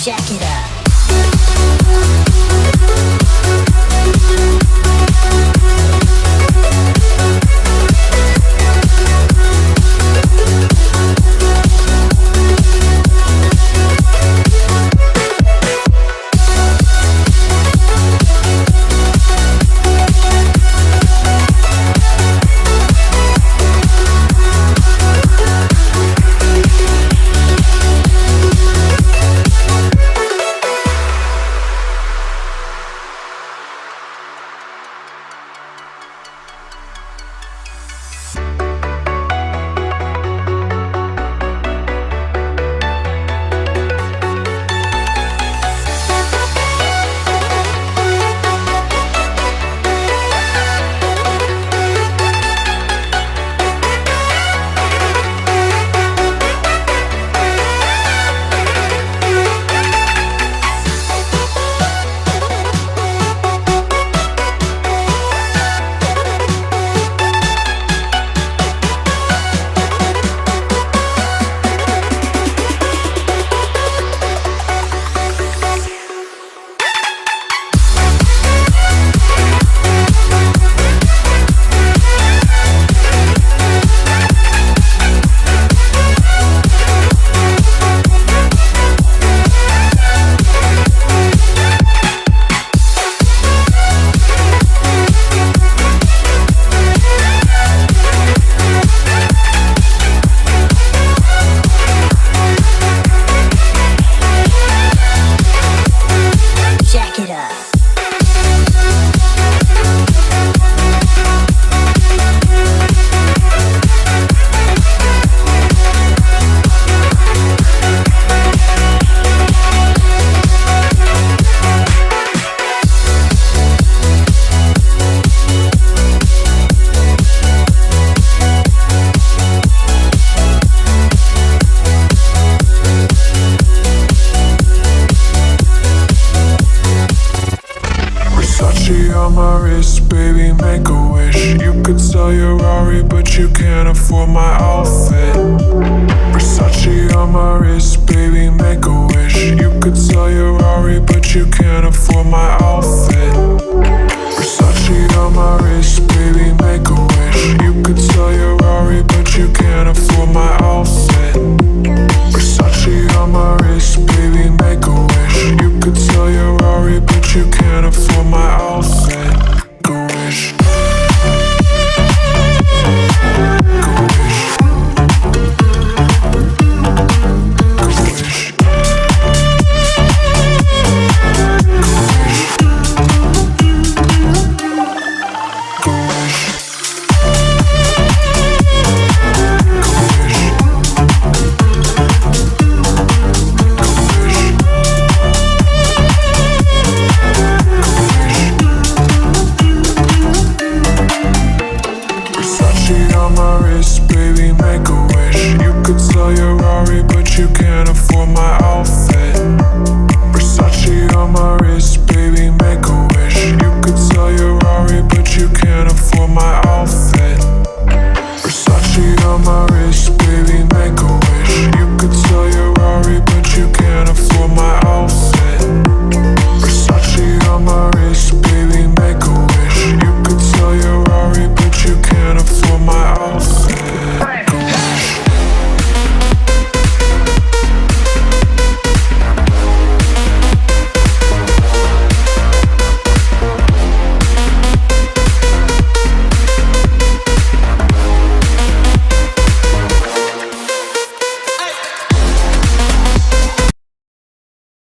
Jack it up. On my wrist, baby, make a wish. You could sell your Rari, but you can't afford my outfit. Versace on my wrist, baby, make a wish. You could sell your Rari, but you can't afford my outfit. Versace on my wrist, baby, make a wish. You could sell your Rari, but you can't afford my outfit. Versace on my wrist, baby, make a wish. You could sell your Rari, but you can't afford my outfit. Go wish. Go wish. Go wish. Go wish. On my wrist, baby, make a wish. You could sell your Rari, but you can't afford my outfit. Versace on my wrist, baby, make a wish. You could sell your Rari, but you can't afford my outfit. Versace on my wrist, baby, make a wish.